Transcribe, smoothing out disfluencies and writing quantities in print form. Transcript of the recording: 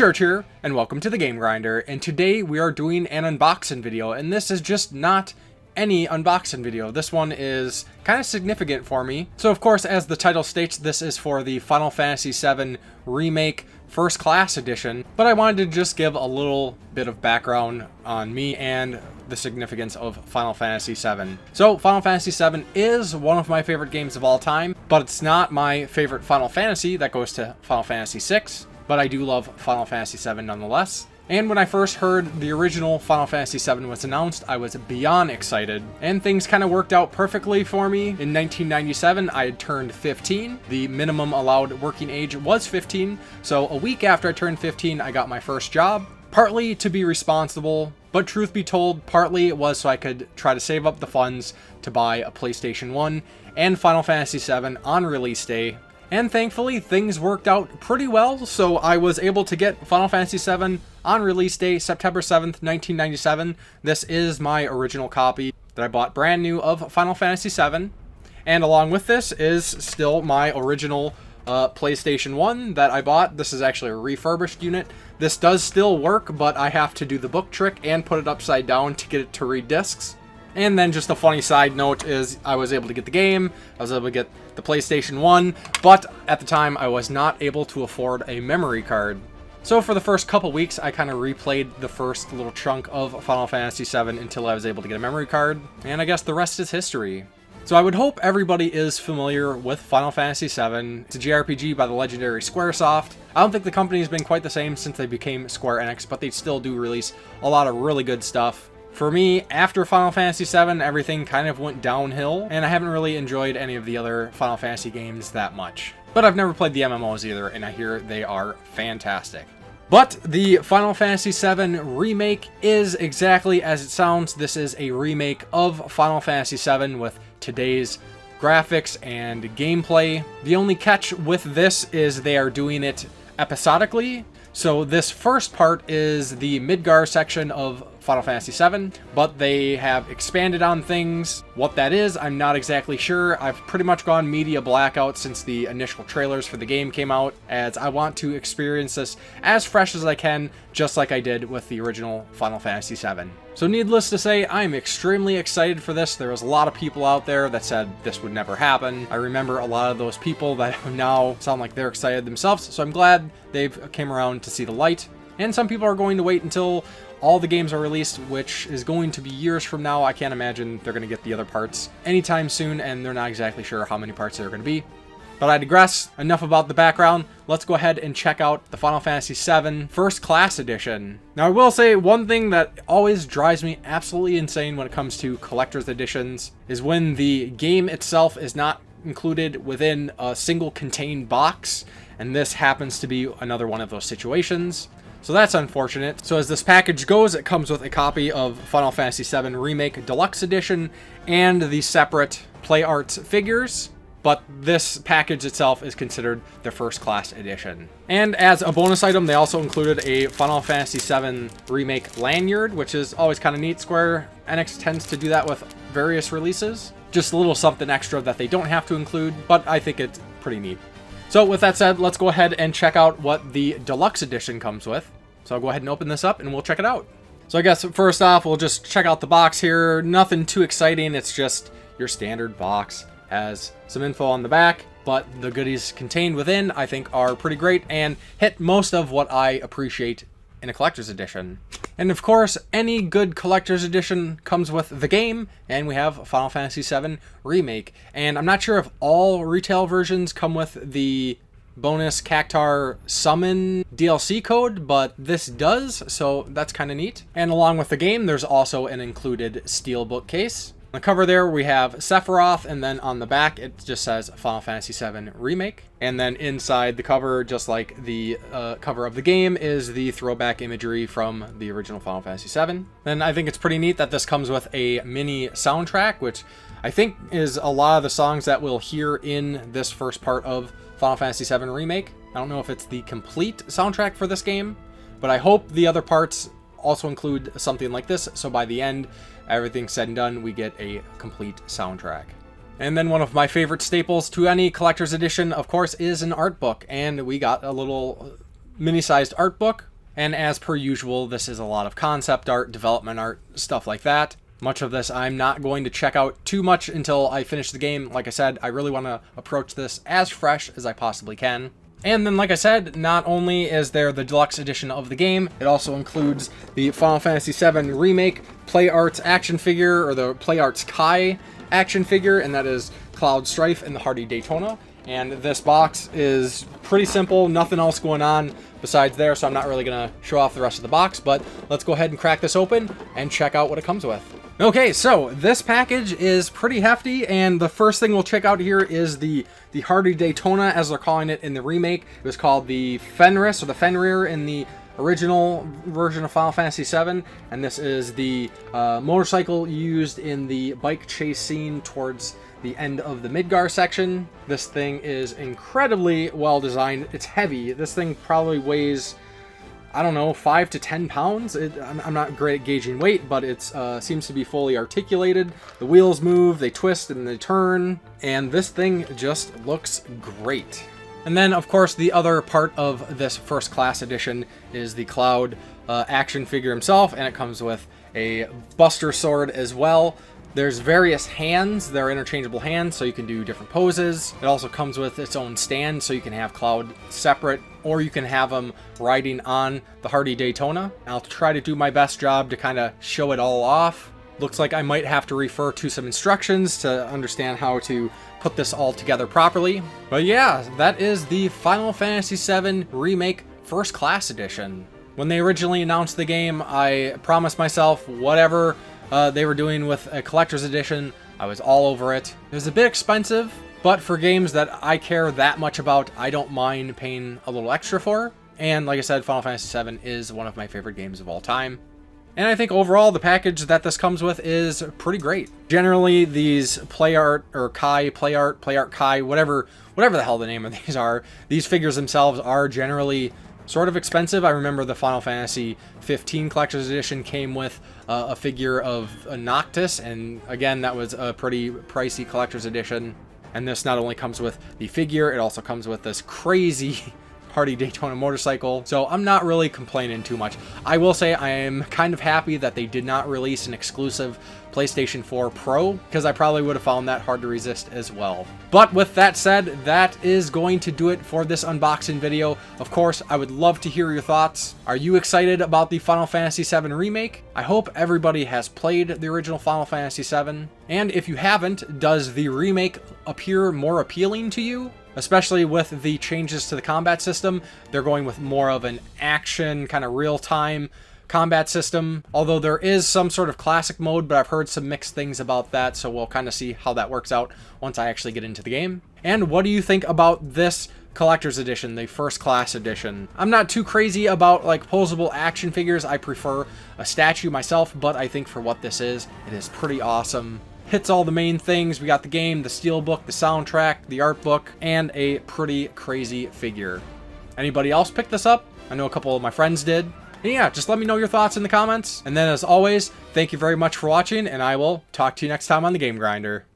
Church here, and welcome to the Game Grinder, and today we are doing an unboxing video, and this is just not any unboxing video. This one is kind of significant for me. So of course, as the title states, this is for the Final Fantasy VII Remake First Class Edition, but I wanted to just give a little bit of background on me and the significance of Final Fantasy VII. So Final Fantasy VII is one of my favorite games of all time, but it's not my favorite Final Fantasy. That goes to Final Fantasy VI. But I do love Final Fantasy VII nonetheless. And when I first heard the original Final Fantasy VII was announced, I was beyond excited, and things kind of worked out perfectly for me. In 1997, I had turned 15. The minimum allowed working age was 15, so a week after I turned 15, I got my first job, partly to be responsible, but truth be told, partly it was so I could try to save up the funds to buy a PlayStation 1 and Final Fantasy VII on release day. And thankfully, things worked out pretty well, so I was able to get Final Fantasy VII on release day, September 7th, 1997. This is my original copy that I bought brand new of Final Fantasy VII. And along with this is still my original PlayStation 1 that I bought. This is actually a refurbished unit. This does still work, but I have to do the book trick and put it upside down to get it to read discs. And then just a funny side note is I was able to get the game, I was able to get the PlayStation 1, but at the time I was not able to afford a memory card. So for the first couple weeks, I kind of replayed the first little chunk of Final Fantasy VII until I was able to get a memory card, and I guess the rest is history. So I would hope everybody is familiar with Final Fantasy VII. It's a JRPG by the legendary Squaresoft. I don't think the company's been quite the same since they became Square Enix, but they still do release a lot of really good stuff. For me, after Final Fantasy VII, everything kind of went downhill, and I haven't really enjoyed any of the other Final Fantasy games that much. But I've never played the MMOs either, and I hear they are fantastic. But the Final Fantasy VII Remake is exactly as it sounds. This is a remake of Final Fantasy VII with today's graphics and gameplay. The only catch with this is they are doing it episodically. So this first part is the Midgar section of Final Fantasy VII, but they have expanded on things. What that is, I'm not exactly sure. I've pretty much gone media blackout since the initial trailers for the game came out, as I want to experience this as fresh as I can, just like I did with the original Final Fantasy VII. So needless to say, I'm extremely excited for this. There was a lot of people out there that said this would never happen. I remember a lot of those people that now sound like they're excited themselves, so I'm glad they've came around to see the light. And some people are going to wait until all the games are released, which is going to be years from now. I can't imagine they're going to get the other parts anytime soon, and they're not exactly sure how many parts there are going to be. But I digress. Enough about the background. Let's go ahead and check out the Final Fantasy VII First Class Edition. Now, I will say one thing that always drives me absolutely insane when it comes to collector's editions is when the game itself is not included within a single contained box, and this happens to be another one of those situations. So that's unfortunate. So as this package goes, it comes with a copy of Final Fantasy VII Remake Deluxe Edition and the separate Play Arts figures, but this package itself is considered the First Class Edition. And as a bonus item, they also included a Final Fantasy VII Remake lanyard, which is always kind of neat. Square Enix tends to do that with various releases. Just a little something extra that they don't have to include, but I think it's pretty neat. So with that said, let's go ahead and check out what the Deluxe Edition comes with. So I'll go ahead and open this up and we'll check it out. So I guess first off, we'll just check out the box here. Nothing too exciting. It's just your standard box. Has some info on the back, but the goodies contained within I think are pretty great and hit most of what I appreciate in a collector's edition. And of course, any good collector's edition comes with the game, and we have Final Fantasy VII Remake. And I'm not sure if all retail versions come with the bonus Cactar Summon DLC code, but this does, so that's kind of neat. And along with the game, there's also an included steelbook case. On the cover there, we have Sephiroth, and then on the back, it just says Final Fantasy VII Remake. And then inside the cover, just like the cover of the game, is the throwback imagery from the original Final Fantasy VII. Then I think it's pretty neat that this comes with a mini soundtrack, which I think is a lot of the songs that we'll hear in this first part of Final Fantasy VII Remake. I don't know if it's the complete soundtrack for this game, but I hope the other parts also include something like this, so by the end, everything said and done, we get a complete soundtrack. And then one of my favorite staples to any collector's edition, of course, is an art book, and we got a little mini-sized art book And as per usual, this is a lot of concept art, development art, stuff like that. Much of this I'm not going to check out too much until I finish the game. Like I said, I really want to approach this as fresh as I possibly can. And then, like I said, not only is there the deluxe edition of the game, it also includes the Final Fantasy VII Remake Play Arts action figure, or the Play Arts Kai action figure, and that is Cloud Strife and the Hardy Daytona. And this box is pretty simple, nothing else going on besides there, so I'm not really going to show off the rest of the box, but let's go ahead and crack this open and check out what it comes with. Okay, so this package is pretty hefty, and the first thing we'll check out here is the Hardy Daytona, as they're calling it in the remake. It was called the Fenris, or the Fenrir in the original version of Final Fantasy VII, and this is the motorcycle used in the bike chase scene towards the end of the Midgar section. This thing is incredibly well designed. It's heavy. This thing probably weighs, I don't know, 5 to 10 pounds. I'm not great at gauging weight, but it seems to be fully articulated. The wheels move, they twist and they turn, and this thing just looks great. And then, of course, the other part of this first class edition is the Cloud action figure himself, and it comes with a Buster Sword as well. There's various hands. They're interchangeable hands, so you can do different poses. It also comes with its own stand, so you can have Cloud separate, or you can have him riding on the Hardy Daytona. I'll try to do my best job to kind of show it all off. Looks like I might have to refer to some instructions to understand how to put this all together properly. But yeah, that is the Final Fantasy VII Remake First Class Edition. When they originally announced the game, I promised myself whatever they were doing with a collector's edition, I was all over it. It was a bit expensive, but for games that I care that much about, I don't mind paying a little extra for. And like I said, Final Fantasy VII is one of my favorite games of all time. And I think overall, the package that this comes with is pretty great. Generally, these Play Art, or Kai, Play Art Kai, whatever the hell the name of these are, these figures themselves are generally sort of expensive. I remember the Final Fantasy 15 Collector's Edition came with a figure of a Noctis, and again, that was a pretty pricey Collector's Edition. And this not only comes with the figure, it also comes with this crazy Hardy Daytona motorcycle, so I'm not really complaining too much. I will say I am kind of happy that they did not release an exclusive PlayStation 4 Pro, because I probably would have found that hard to resist as well. But with that said, that is going to do it for this unboxing video. Of course, I would love to hear your thoughts. Are you excited about the Final Fantasy VII Remake? I hope everybody has played the original Final Fantasy VII. And if you haven't, does the remake appear more appealing to you? Especially with the changes to the combat system. They're going with more of an action, kind of real-time combat system, although there is some sort of classic mode, but I've heard some mixed things about that, so we'll kind of see how that works out once I actually get into the game. And what do you think about this collector's edition, the first class edition? I'm not too crazy about like posable action figures. I prefer a statue myself, but I think for what this is, it is pretty awesome. Hits all the main things. We got the game, the steelbook, the soundtrack, the art book, and a pretty crazy figure. Anybody else pick this up? I know a couple of my friends did. And yeah, just let me know your thoughts in the comments. And then as always, thank you very much for watching, and I will talk to you next time on the Game Grinder.